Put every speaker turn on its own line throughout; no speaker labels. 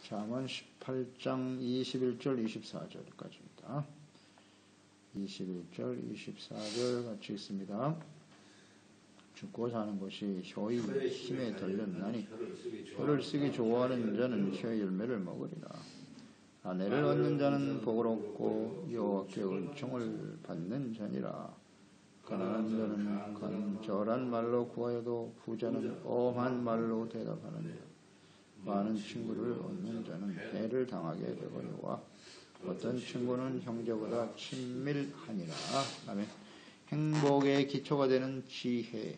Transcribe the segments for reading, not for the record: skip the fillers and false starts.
잠언 18장 21절 24절까지입니다. 21절 24절 같이 읽습니다. 죽고 사는 것이 혀의 힘에 달렸나니 혀를 쓰기 좋아하는 자는 혀의 열매를 먹으리라. 아내를 얻는 자는 복을 얻고 여호와께 은총을 받는 자니라. 가난한 자는 간절한 말로 구하여도 부자는 엄한 말로 대답하느니라. 많은 친구를 얻는 자는 해를 당하게 되거니와 어떤 친구는 형제보다 친밀하니라. 아멘. 행복의 기초가 되는 지혜,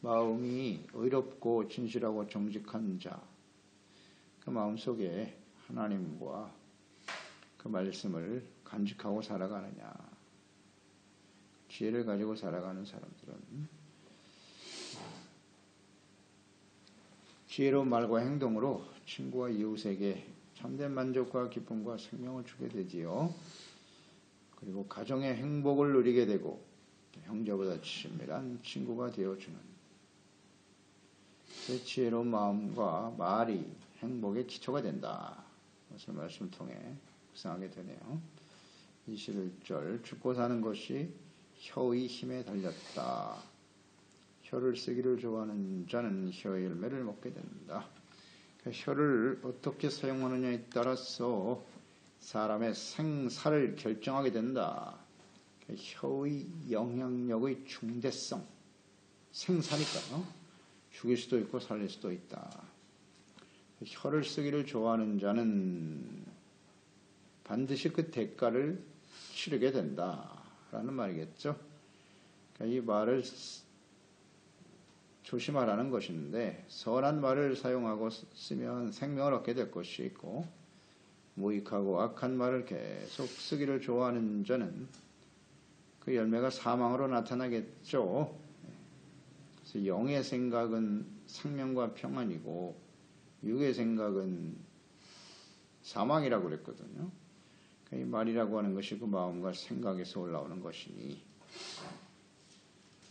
마음이 의롭고 진실하고 정직한 자, 그 마음속에 하나님과 그 말씀을 간직하고 살아가느냐, 지혜를 가지고 살아가는 사람들은 지혜로운 말과 행동으로 친구와 이웃에게 참된 만족과 기쁨과 생명을 주게 되지요. 그리고 가정의 행복을 누리게 되고 형제보다 친밀한 친구가 되어주는 그 지혜로운 마음과 말이 행복의 기초가 된다. 그것을 말씀을 통해 묵상하게 되네요. 21절 죽고 사는 것이 혀의 힘에 달렸다. 혀를 쓰기를 좋아하는 자는 혀의 열매를 먹게 된다. 혀를 어떻게 사용하느냐에 따라서 사람의 생사를 결정하게 된다. 혀의 영향력의 중대성, 생사니까요. 죽일 수도 있고 살릴 수도 있다. 혀를 쓰기를 좋아하는 자는 반드시 그 대가를 치르게 된다라는 말이겠죠. 이 말을 조심하라는 것인데, 선한 말을 사용하고 쓰면 생명을 얻게 될 것이 있고, 무익하고 악한 말을 계속 쓰기를 좋아하는 자는 그 열매가 사망으로 나타나겠죠. 그래서 영의 생각은 생명과 평안이고 육의 생각은 사망이라고 그랬거든요. 이 말이라고 하는 것이 그 마음과 생각에서 올라오는 것이니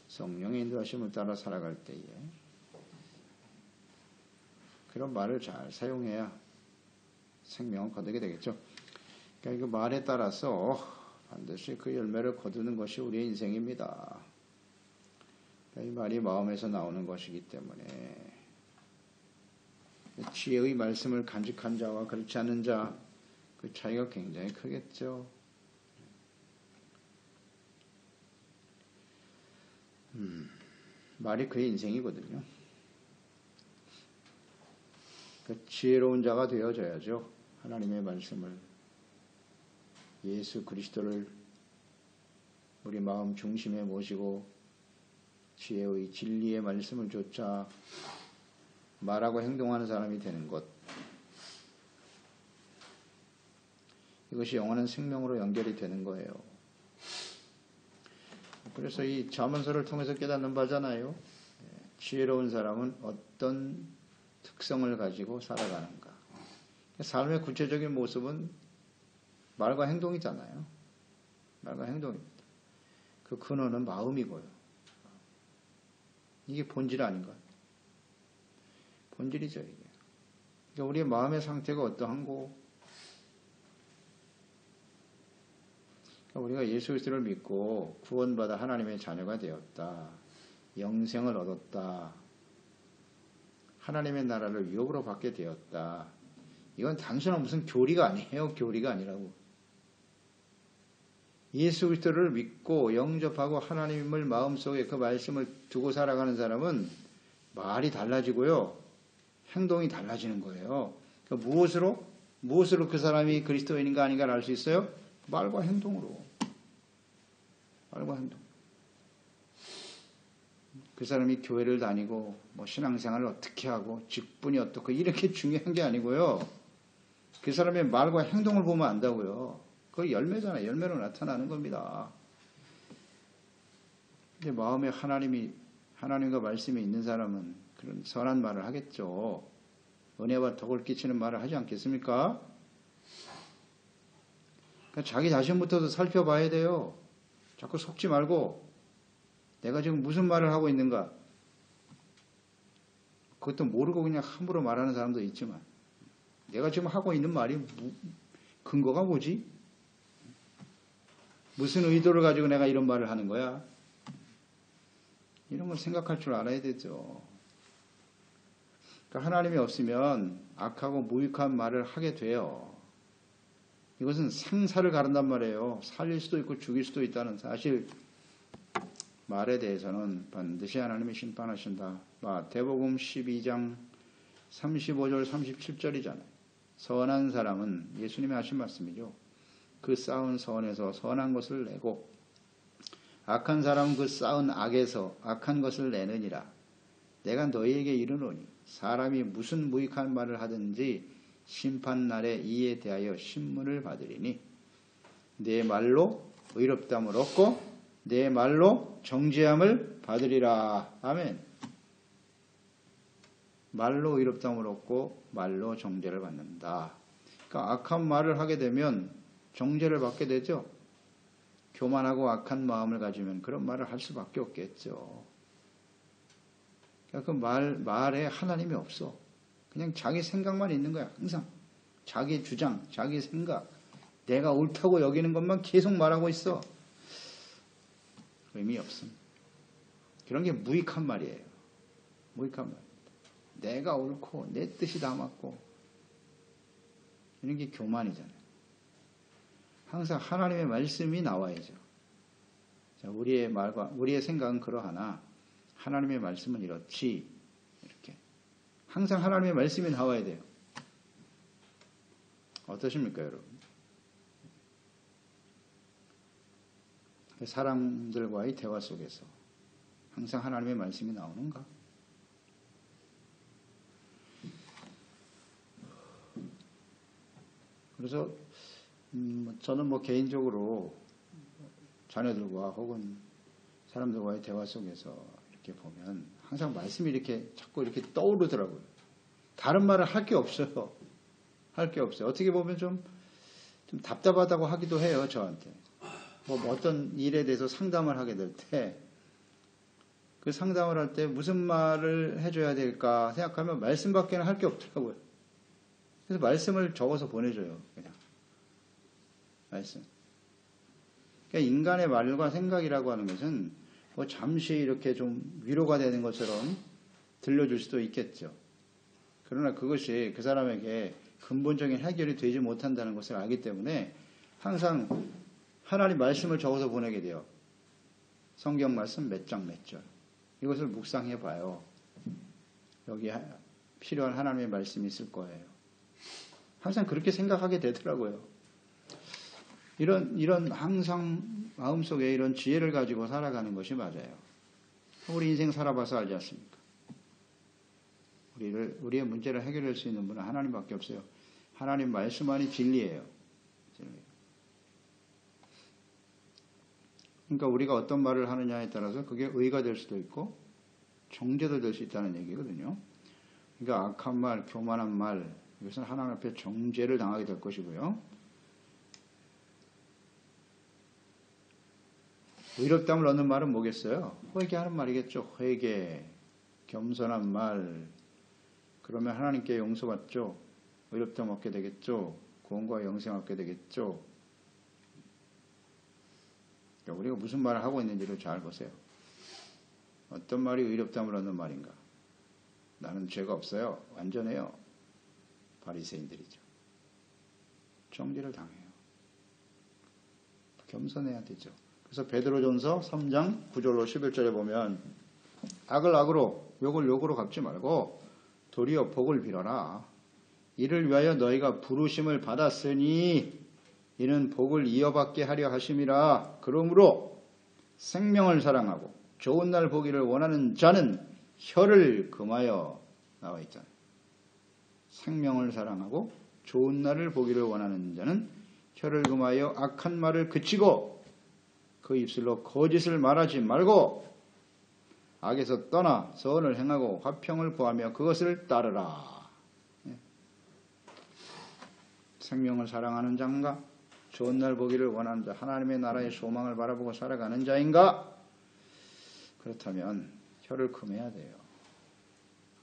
성령의 인도하심을 따라 살아갈 때에 그런 말을 잘 사용해야 생명을 거두게 되겠죠. 그러니까 그 말에 따라서 반드시 그 열매를 거두는 것이 우리의 인생입니다. 이 말이 마음에서 나오는 것이기 때문에 지혜의 말씀을 간직한 자와 그렇지 않은 자, 그 차이가 굉장히 크겠죠. 말이 그의 인생이거든요. 그 지혜로운 자가 되어져야죠. 하나님의 말씀을, 예수 그리스도를 우리 마음 중심에 모시고 지혜의 진리의 말씀을 쫓아 말하고 행동하는 사람이 되는 것, 이것이 영원한 생명으로 연결이 되는 거예요. 그래서 이 잠언서를 통해서 깨닫는 바잖아요. 지혜로운 사람은 어떤 특성을 가지고 살아가는가. 삶의 구체적인 모습은 말과 행동이잖아요. 말과 행동입니다. 그 근원은 마음이고요. 이게 본질 아닌가? 본질이죠, 이게. 그러니까 우리의 마음의 상태가 어떠한고, 우리가 예수 그리스도를 믿고 구원받아 하나님의 자녀가 되었다. 영생을 얻었다. 하나님의 나라를 유업으로 받게 되었다. 이건 단순한 무슨 교리가 아니에요. 교리가 아니라고. 예수 그리스도를 믿고 영접하고 하나님을 마음속에 그 말씀을 두고 살아가는 사람은 말이 달라지고요. 행동이 달라지는 거예요. 그러니까 무엇으로 그 사람이 그리스도인인가 아닌가를 알 수 있어요? 말과 행동으로. 말과 행동. 그 사람이 교회를 다니고 신앙생활을 어떻게 하고 직분이 어떻고 이렇게 중요한 게 아니고요. 그 사람의 말과 행동을 보면 안다고요. 그거 열매잖아요. 열매로 나타나는 겁니다. 근데 마음에 하나님과 말씀이 있는 사람은 그런 선한 말을 하겠죠. 은혜와 덕을 끼치는 말을 하지 않겠습니까? 그러니까 자기 자신부터도 살펴봐야 돼요. 자꾸 속지 말고 내가 지금 무슨 말을 하고 있는가. 그것도 모르고 그냥 함부로 말하는 사람도 있지만 내가 지금 하고 있는 말이 근거가 뭐지? 무슨 의도를 가지고 내가 이런 말을 하는 거야? 이런 걸 생각할 줄 알아야 되죠. 그러니까 하나님이 없으면 악하고 무익한 말을 하게 돼요. 이것은 생사를 가른단 말이에요. 살릴 수도 있고 죽일 수도 있다는 사실. 말에 대해서는 반드시 하나님이 심판하신다. 마태복음 12장 35절 37절이잖아요. 선한 사람은 예수님이 하신 말씀이죠. 그 쌓은 선에서 선한 것을 내고 악한 사람은 그 쌓은 악에서 악한 것을 내느니라. 내가 너희에게 이르노니 사람이 무슨 무익한 말을 하든지 심판날에 이에 대하여 신문을 받으리니 내 말로 의롭다함을 얻고 내 말로 정죄함을 받으리라. 아멘. 말로 의롭다함을 얻고 말로 정죄를 받는다. 그러니까 악한 말을 하게 되면 정죄를 받게 되죠. 교만하고 악한 마음을 가지면 그런 말을 할 수밖에 없겠죠. 그러니까 그 말에 하나님이 없어. 그냥 자기 생각만 있는 거야. 항상 자기 주장, 자기 생각, 내가 옳다고 여기는 것만 계속 말하고 있어. 의미 없습니다. 그런 게 무익한 말이에요. 무익한 말. 내가 옳고 내 뜻이 다 맞고 이런 게 교만이잖아요. 항상 하나님의 말씀이 나와야죠. 자, 우리의 생각은 그러하나 하나님의 말씀은 이렇지. 이렇게 항상 하나님의 말씀이 나와야 돼요. 어떠십니까, 여러분? 사람들과의 대화 속에서 항상 하나님의 말씀이 나오는가? 그래서 저는 개인적으로 자녀들과 혹은 사람들과의 대화 속에서 이렇게 보면 항상 말씀이 이렇게 자꾸 이렇게 떠오르더라고요. 다른 말을 할 게 없어요. 할 게 없어요. 어떻게 보면 좀 답답하다고 하기도 해요, 저한테. 어떤 일에 대해서 상담을 하게 될 때, 그 상담을 할 때 무슨 말을 해줘야 될까 생각하면 말씀밖에는 할 게 없더라고요. 그래서 말씀을 적어서 보내줘요, 그냥. 말씀. 그러니까 인간의 말과 생각이라고 하는 것은 잠시 이렇게 좀 위로가 되는 것처럼 들려줄 수도 있겠죠. 그러나 그것이 그 사람에게 근본적인 해결이 되지 못한다는 것을 알기 때문에 항상 하나님 말씀을 적어서 보내게 돼요. 성경 말씀 몇 장 몇 절. 이것을 묵상해 봐요. 여기에 필요한 하나님의 말씀이 있을 거예요. 항상 그렇게 생각하게 되더라고요. 이런 항상 마음속에 이런 지혜를 가지고 살아가는 것이 맞아요. 우리 인생 살아봐서 알지 않습니까? 우리의 문제를 해결할 수 있는 분은 하나님밖에 없어요. 하나님 말씀만이 진리예요. 그러니까 우리가 어떤 말을 하느냐에 따라서 그게 의가 될 수도 있고 정죄도 될 수 있다는 얘기거든요. 그러니까 악한 말, 교만한 말, 이것은 하나님 앞에 정죄를 당하게 될 것이고요. 의롭다함을 얻는 말은 뭐겠어요? 회개하는 말이겠죠. 회개, 겸손한 말. 그러면 하나님께 용서받죠. 의롭다함 얻게 되겠죠. 구원과 영생 얻게 되겠죠. 우리가 무슨 말을 하고 있는지를 잘 보세요. 어떤 말이 의롭다함을 얻는 말인가? 나는 죄가 없어요. 완전해요. 바리새인들이죠. 정죄를 당해요. 겸손해야 되죠. 그래서 베드로전서 3장 9절로 11절에 보면 악을 악으로 욕을 욕으로 갚지 말고 도리어 복을 빌어라. 이를 위하여 너희가 부르심을 받았으니 이는 복을 이어받게 하려 하심이라. 그러므로 생명을 사랑하고 좋은 날 보기를 원하는 자는 혀를 금하여 나와 있잖아요. 생명을 사랑하고 좋은 날을 보기를 원하는 자는 혀를 금하여 악한 말을 그치고 그 입술로 거짓을 말하지 말고 악에서 떠나 선을 행하고 화평을 구하며 그것을 따르라. 생명을 사랑하는 자인가? 좋은 날 보기를 원하는 자, 하나님의 나라의 소망을 바라보고 살아가는 자인가? 그렇다면 혀를 금해야 돼요.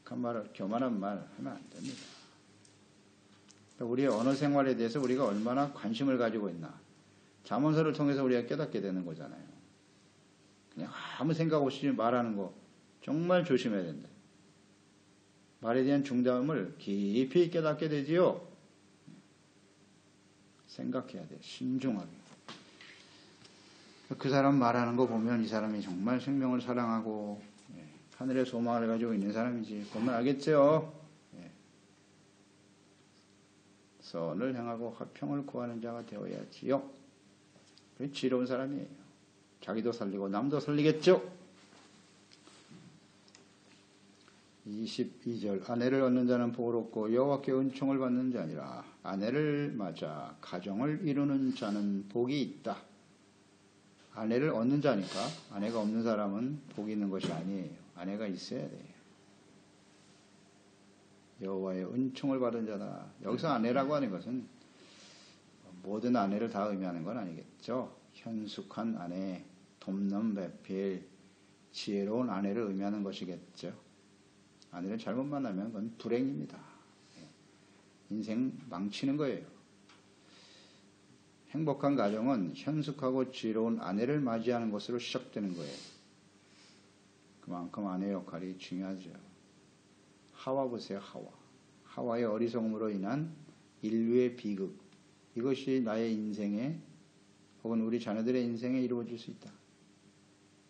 악한 말을, 교만한 말 하면 안 됩니다. 우리의 언어 생활에 대해서 우리가 얼마나 관심을 가지고 있나. 잠언서를 통해서 우리가 깨닫게 되는 거잖아요. 그냥 아무 생각 없이 말하는 거 정말 조심해야 된다. 말에 대한 중요함을 깊이 깨닫게 되지요. 생각해야 돼. 신중하게. 그 사람 말하는 거 보면 이 사람이 정말 생명을 사랑하고 하늘의 소망을 가지고 있는 사람이지. 보면 알겠죠? 선을 행하고 화평을 구하는 자가 되어야지요. 지혜로운 사람이에요. 자기도 살리고 남도 살리겠죠? 22절 아내를 얻는 자는 복을 여호와께 은총을 받는 자니라. 아내를 맞아 가정을 이루는 자는 복이 있다. 아내를 얻는 자니까 아내가 없는 사람은 복이 있는 것이 아니에요. 아내가 있어야 돼요. 여호와의 은총을 받은 자다. 여기서 아내라고 하는 것은 모든 아내를 다 의미하는 건 아니겠죠. 현숙한 아내, 돕는 배필, 지혜로운 아내를 의미하는 것이겠죠. 아내를 잘못 만나면 그건 불행입니다. 인생 망치는 거예요. 행복한 가정은 현숙하고 지혜로운 아내를 맞이하는 것으로 시작되는 거예요. 그만큼 아내의 역할이 중요하죠. 하와 보세요. 하와의 어리석음으로 인한 인류의 비극. 이것이 나의 인생에 혹은 우리 자녀들의 인생에 이루어질 수 있다.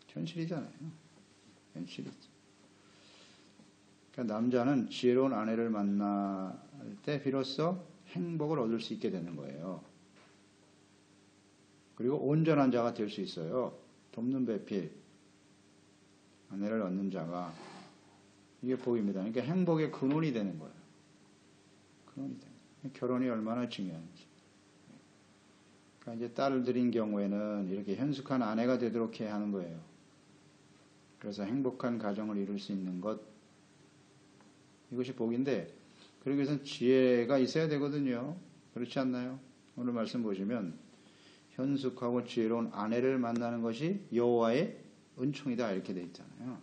현실이잖아요. 현실이죠. 그러니까 남자는 지혜로운 아내를 만날 때 비로소 행복을 얻을 수 있게 되는 거예요. 그리고 온전한 자가 될 수 있어요. 돕는 배필, 아내를 얻는 자가 이게 복입니다. 그러니까 행복의 근원이 되는 거예요. 근원이 되는 거예요. 결혼이 얼마나 중요한지. 그러니까 이제 딸을 들인 경우에는 이렇게 현숙한 아내가 되도록 해야 하는 거예요. 그래서 행복한 가정을 이룰 수 있는 것, 이것이 복인데, 그러기 위해서는 지혜가 있어야 되거든요. 그렇지 않나요? 오늘 말씀 보시면 현숙하고 지혜로운 아내를 만나는 것이 여호와의 은총이다 이렇게 되어 있잖아요.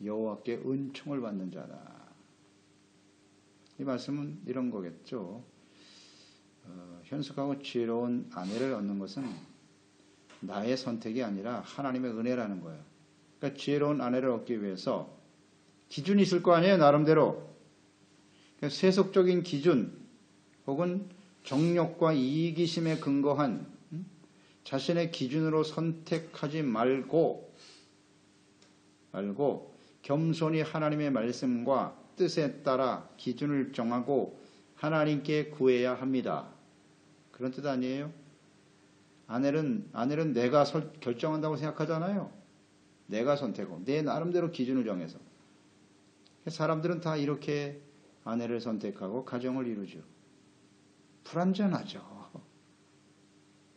여호와께 은총을 받는 자다. 이 말씀은 이런 거겠죠. 현숙하고 지혜로운 아내를 얻는 것은 나의 선택이 아니라 하나님의 은혜라는 거예요. 그러니까 지혜로운 아내를 얻기 위해서 기준이 있을 거 아니에요. 나름대로. 그러니까 세속적인 기준 혹은 정욕과 이기심에 근거한 자신의 기준으로 선택하지 말고 겸손히 하나님의 말씀과 뜻에 따라 기준을 정하고 하나님께 구해야 합니다. 그런 뜻 아니에요? 아내는 내가 결정한다고 생각하잖아요. 내가 선택하고 내 나름대로 기준을 정해서. 사람들은 다 이렇게 아내를 선택하고 가정을 이루죠. 불완전하죠.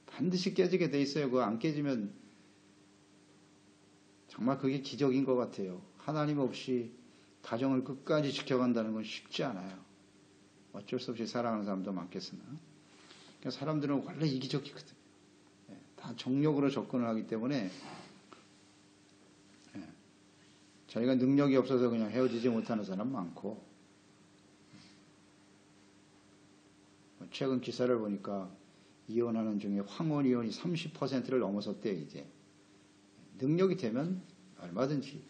반드시 깨지게 돼 있어요. 그거 안 깨지면 정말 그게 기적인 것 같아요. 하나님 없이 가정을 끝까지 지켜간다는 건 쉽지 않아요. 어쩔 수 없이 사랑하는 사람도 많겠으나. 그러니까 사람들은 원래 이기적이거든요. 다 정욕으로 접근을 하기 때문에 자기가 능력이 없어서 그냥 헤어지지 못하는 사람 많고, 최근 기사를 보니까 이혼하는 중에 황혼 이혼이 30%를 넘어섰대요. 이제 능력이 되면 얼마든지,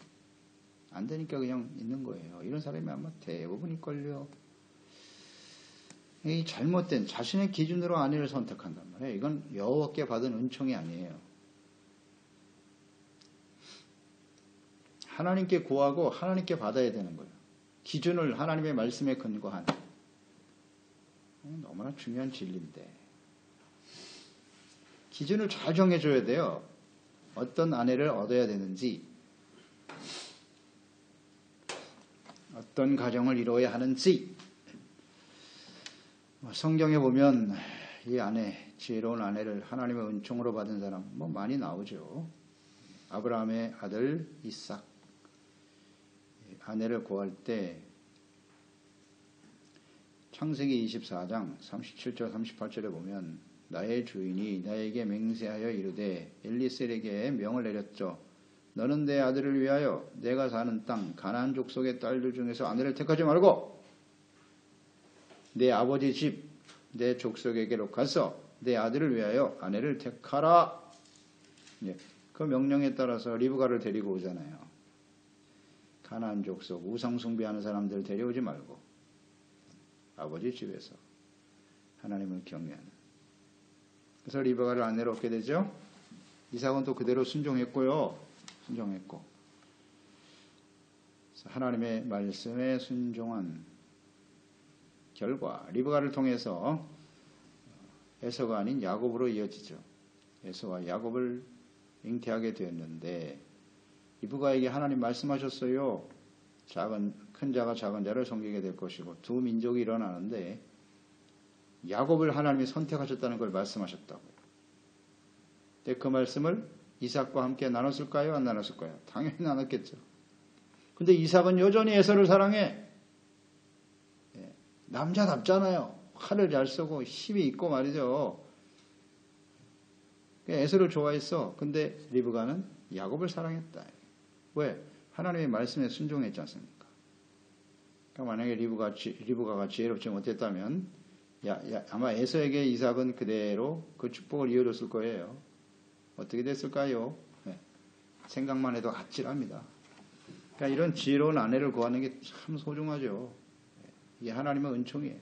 안 되니까 그냥 있는 거예요. 이런 사람이 아마 대부분일걸요. 이 잘못된 자신의 기준으로 아내를 선택한단 말이에요. 이건 여호와께 받은 은총이 아니에요. 하나님께 구하고 하나님께 받아야 되는 거예요. 기준을 하나님의 말씀에 근거한. 너무나 중요한 진리인데. 기준을 잘 정해줘야 돼요. 어떤 아내를 얻어야 되는지, 어떤 가정을 이루어야 하는지. 성경에 보면 이 아내, 지혜로운 아내를 하나님의 은총으로 받은 사람 많이 나오죠. 아브라함의 아들 이삭. 아내를 구할 때 창세기 24장 37절 38절에 보면 나의 주인이 나에게 맹세하여 이르되 엘리셀에게 명을 내렸죠. 너는 내 아들을 위하여 내가 사는 땅 가나안 족속의 딸들 중에서 아내를 택하지 말고 내 아버지 집 내 족속에게로 가서 내 아들을 위하여 아내를 택하라. 예, 그 명령에 따라서 리브가를 데리고 오잖아요. 가나안 족속 우상 숭배하는 사람들 데려오지 말고 아버지 집에서 하나님을 경외하는. 그래서 리브가를 아내로 얻게 되죠. 이삭은 또 그대로 순종했고요. 순종했고 하나님의 말씀에 순종한 결과 리브가를 통해서 에서가 아닌 야곱으로 이어지죠. 에서와 야곱을 잉태하게 되었는데 리브가에게 하나님 말씀하셨어요. 큰 자가 작은 자를 섬기게 될 것이고 두 민족이 일어나는데 야곱을 하나님이 선택하셨다는 걸 말씀하셨다고요. 근데 그 말씀을 이삭과 함께 나눴을까요? 안 나눴을까요? 당연히 나눴겠죠. 근데 이삭은 여전히 에서를 사랑해. 남자답잖아요. 칼을 잘 쓰고 힘이 있고 말이죠. 에서를 좋아했어. 근데 리브가는 야곱을 사랑했다. 왜? 하나님의 말씀에 순종했지 않습니까? 그러니까 만약에 리브가가 지혜롭지 못했다면 아마 에서에게 이삭은 그대로 그 축복을 이어줬을 거예요. 어떻게 됐을까요? 생각만 해도 아찔합니다. 그러니까 이런 지혜로운 아내를 구하는 게 참 소중하죠. 이게 하나님의 은총이에요.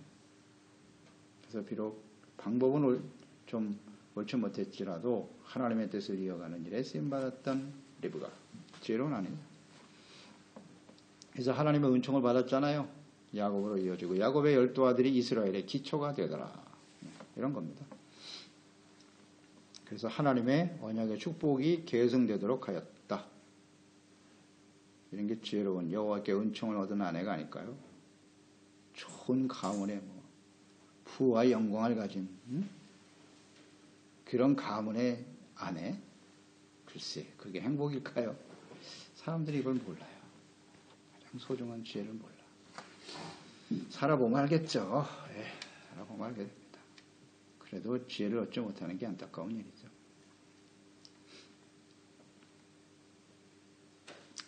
그래서 비록 방법은 좀 옳지 못했지라도 하나님의 뜻을 이어가는 일에 쓰임받았던 리브가 지혜로운 아내입니다. 그래서 하나님의 은총을 받았잖아요. 야곱으로 이어지고 야곱의 12아들이 이스라엘의 기초가 되더라. 이런 겁니다. 그래서 하나님의 언약의 축복이 계승되도록 하였다. 이런 게 지혜로운 여호와께 은총을 얻은 아내가 아닐까요? 좋은 가문의 부와 영광을 가진 그런 가문의 아내? 글쎄 그게 행복일까요? 사람들이 이걸 몰라요. 가장 소중한 지혜를 몰라. 살아보면 알겠죠. 살아보면 알게 됩니다. 그래도 지혜를 얻지 못하는 게 안타까운 일이죠.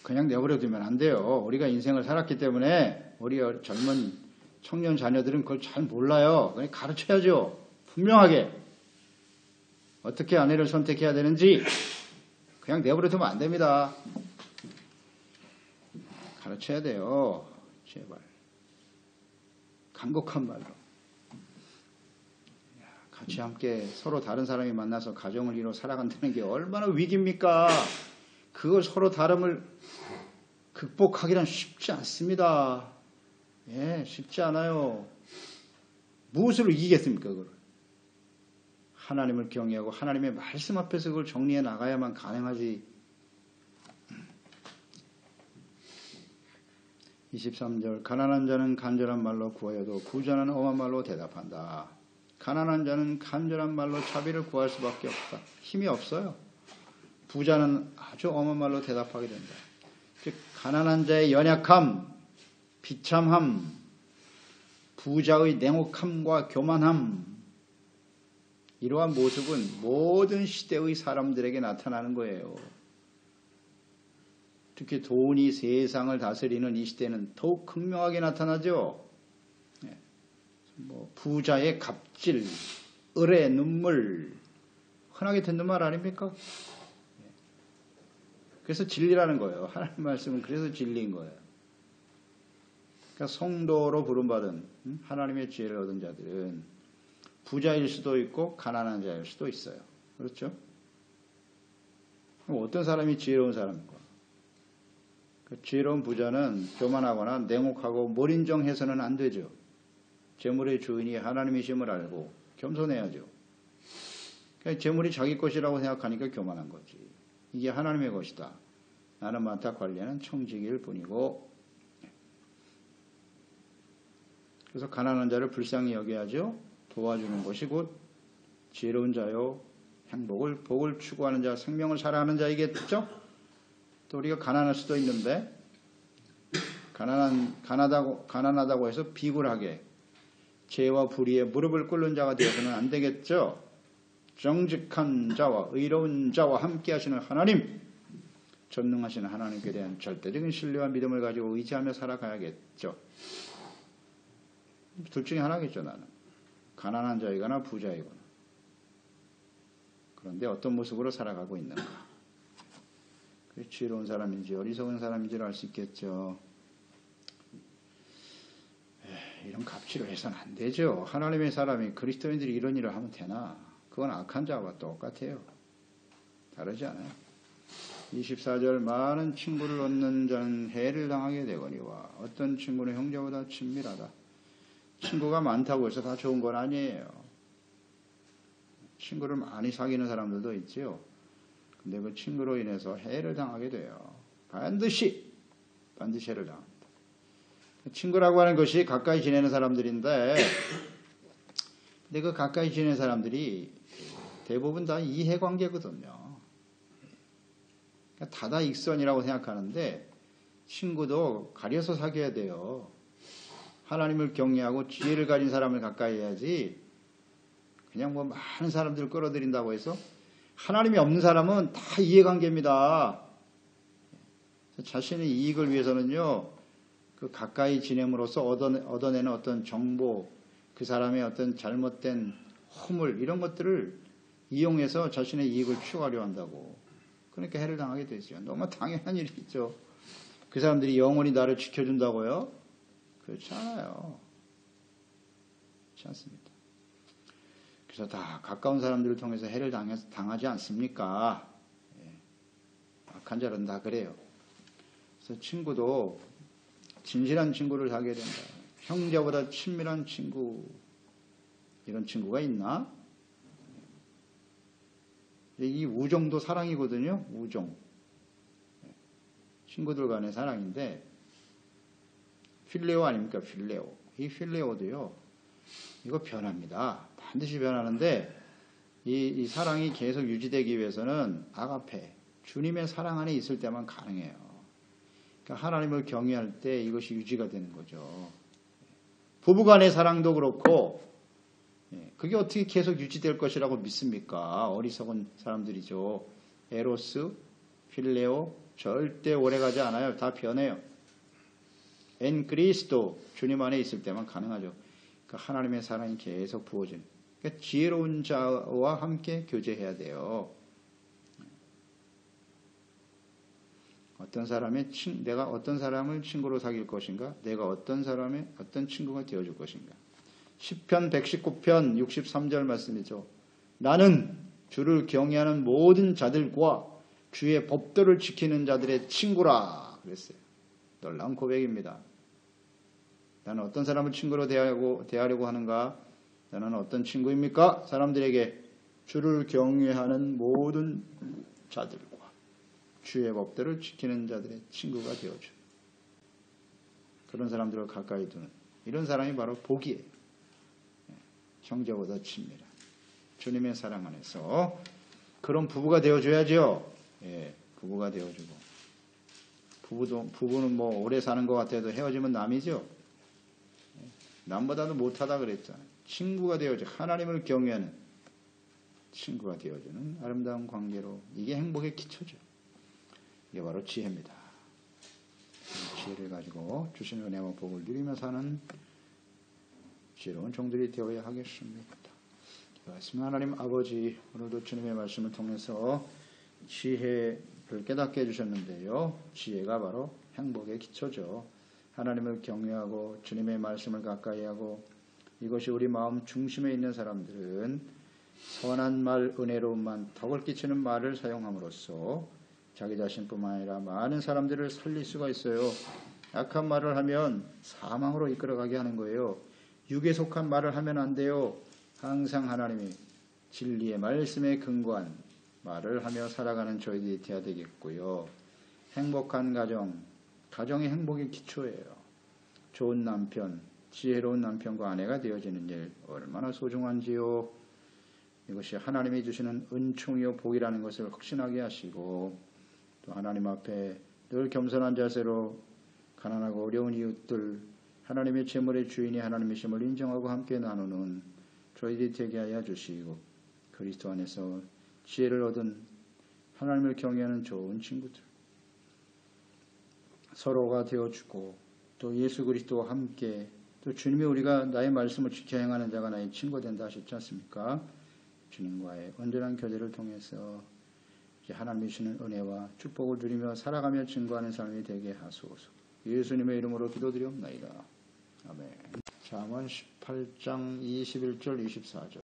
그냥 내버려 두면 안 돼요. 우리가 인생을 살았기 때문에 우리 젊은 청년 자녀들은 그걸 잘 몰라요. 그냥 가르쳐야죠. 분명하게 어떻게 아내를 선택해야 되는지 그냥 내버려 두면 안 됩니다. 가르쳐야 돼요. 제발. 간곡한 말로. 같이 함께 서로 다른 사람이 만나서 가정을 이루어 살아간다는 게 얼마나 위기입니까? 그걸 서로 다름을 극복하기란 쉽지 않습니다. 쉽지 않아요. 무엇으로 이기겠습니까, 그걸? 하나님을 경외하고 하나님의 말씀 앞에서 그걸 정리해 나가야만 가능하지. 23절 가난한 자는 간절한 말로 구하여도 부자는 엄한 말로 대답한다. 가난한 자는 간절한 말로 자비를 구할 수밖에 없다. 힘이 없어요. 부자는 아주 엄한 말로 대답하게 된다. 즉 가난한 자의 연약함, 비참함, 부자의 냉혹함과 교만함, 이러한 모습은 모든 시대의 사람들에게 나타나는 거예요. 특히 돈이 세상을 다스리는 이 시대는 더욱 극명하게 나타나죠. 부자의 갑질, 을의 눈물, 흔하게 듣는 말 아닙니까? 그래서 진리라는 거예요. 하나님 말씀은 그래서 진리인 거예요. 그러니까 성도로 부름받은 하나님의 지혜를 얻은 자들은 부자일 수도 있고 가난한 자일 수도 있어요. 그렇죠? 그럼 어떤 사람이 지혜로운 사람인가? 그 지혜로운 부자는 교만하거나 냉혹하고 몰인정해서는 안 되죠. 재물의 주인이 하나님이심을 알고 겸손해야죠. 그러니까 재물이 자기 것이라고 생각하니까 교만한 거지. 이게 하나님의 것이다. 나는 만탁 관리하는 청지기일 뿐이고. 그래서 가난한 자를 불쌍히 여겨야죠. 도와주는 것이 곧 지혜로운 자요. 복을 추구하는 자, 생명을 사랑하는 자이겠죠. 또 우리가 가난할 수도 있는데 가난하다고 해서 비굴하게 죄와 불의에 무릎을 꿇는 자가 되어서는 안 되겠죠. 정직한 자와 의로운 자와 함께 하시는 하나님, 전능하신 하나님께 대한 절대적인 신뢰와 믿음을 가지고 의지하며 살아가야겠죠. 둘 중에 하나겠죠. 나는 가난한 자이거나 부자이거나. 그런데 어떤 모습으로 살아가고 있는가? 그게 지혜로운 사람인지 어리석은 사람인지를 알 수 있겠죠. 이런 갑질을 해서는 안 되죠. 하나님의 사람이 그리스도인들이 이런 일을 하면 되나? 그건 악한 자와 똑같아요. 다르지 않아요. 24절 많은 친구를 얻는 자는 해를 당하게 되거니와 어떤 친구는 형제보다 친밀하다. 친구가 많다고 해서 다 좋은 건 아니에요. 친구를 많이 사귀는 사람들도 있지요. 근데 그 친구로 인해서 해를 당하게 돼요. 반드시 해를 당합니다. 친구라고 하는 것이 가까이 지내는 사람들인데, 근데 그 가까이 지내는 사람들이 대부분 다 이해관계거든요. 다다익선이라고 생각하는데 친구도 가려서 사귀어야 돼요. 하나님을 경외하고 지혜를 가진 사람을 가까이 해야지 그냥 뭐 많은 사람들을 끌어들인다고 해서 하나님이 없는 사람은 다 이해관계입니다. 자신의 이익을 위해서는요, 그 가까이 지냄으로써 얻어내는 어떤 정보, 그 사람의 어떤 잘못된 허물 이런 것들을 이용해서 자신의 이익을 추구하려 한다고. 그러니까 해를 당하게 되죠. 너무 당연한 일이죠. 그 사람들이 영원히 나를 지켜준다고요? 그렇지 않아요. 그렇지 않습니다. 그래서 다 가까운 사람들을 통해서 해를 당하지 않습니까? 악한 자는 다 그래요. 그래서 친구도 진실한 친구를 사귀어야 된다. 형제보다 친밀한 친구, 이런 친구가 있나? 이 우정도 사랑이거든요. 우정. 친구들 간의 사랑인데 필레오 아닙니까? 필레오. 이 필레오도요. 이거 변합니다. 반드시 변하는데 이 사랑이 계속 유지되기 위해서는 아가페, 주님의 사랑 안에 있을 때만 가능해요. 그러니까 하나님을 경외할 때 이것이 유지가 되는 거죠. 부부간의 사랑도 그렇고 그게 어떻게 계속 유지될 것이라고 믿습니까? 어리석은 사람들이죠. 에로스, 필레오 절대 오래가지 않아요. 다 변해요. 엔 그리스도 주님 안에 있을 때만 가능하죠. 그러니까 하나님의 사랑이 계속 부어지는. 그러니까 지혜로운 자와 함께 교제해야 돼요. 내가 어떤 사람을 친구로 사귈 것인가? 내가 어떤 친구가 되어줄 것인가? 시편 119편 63절 말씀이죠. 나는 주를 경외하는 모든 자들과 주의 법도를 지키는 자들의 친구라 그랬어요. 놀라운 고백입니다. 나는 어떤 사람을 친구로 대하려고 하는가? 나는 어떤 친구입니까? 사람들에게 주를 경외하는 모든 자들과 주의 법도를 지키는 자들의 친구가 되어줘. 그런 사람들을 가까이 두는 이런 사람이 바로 복이에요. 형제보다 친밀한 주님의 사랑 안에서 그런 부부가 되어줘야죠. 부부가 되어주고 부부는 뭐 오래 사는 것 같아도 헤어지면 남이죠. 남보다도 못하다 그랬잖아요. 친구가 되어줘 하나님을 경외하는 친구가 되어주는 아름다운 관계로 이게 행복의 기초죠. 이게 바로 지혜입니다. 지혜를 가지고 주신 은혜와 복을 누리며 사는 지혜로운 종들이 되어야 하겠습니다. 기도하겠습니다. 하나님 아버지, 오늘도 주님의 말씀을 통해서 지혜를 깨닫게 해주셨는데요. 지혜가 바로 행복의 기초죠. 하나님을 경외하고 주님의 말씀을 가까이 하고 이것이 우리 마음 중심에 있는 사람들은 선한 말, 은혜로운 말, 덕을 끼치는 말을 사용함으로써 자기 자신뿐만 아니라 많은 사람들을 살릴 수가 있어요. 악한 말을 하면 사망으로 이끌어가게 하는 거예요. 육에 속한 말을 하면 안 돼요. 항상 하나님이 진리의 말씀에 근거한 말을 하며 살아가는 저희들이 되어야 되겠고요. 행복한 가정의 행복의 기초예요. 좋은 남편, 지혜로운 남편과 아내가 되어지는 일 얼마나 소중한지요. 이것이 하나님이 주시는 은총이요 복이라는 것을 확신하게 하시고 또 하나님 앞에 늘 겸손한 자세로 가난하고 어려운 이웃들 하나님의 재물의 주인이 하나님이심을 인정하고 함께 나누는 저희들이 되게 하여 주시고 그리스도 안에서 지혜를 얻은 하나님을 경외하는 좋은 친구들 서로가 되어주고 또 예수 그리스도와 함께
또 주님이 우리가 나의 말씀을 지켜 행하는 자가 나의 친구 된다 하셨지 않습니까? 주님과의 온전한 교제를 통해서 이제 하나님이 주시는 은혜와 축복을 누리며 살아가며 증거하는 삶이 되게 하소서. 예수님의 이름으로 기도드리옵나이다. 아멘.
잠언 18장 21절 24절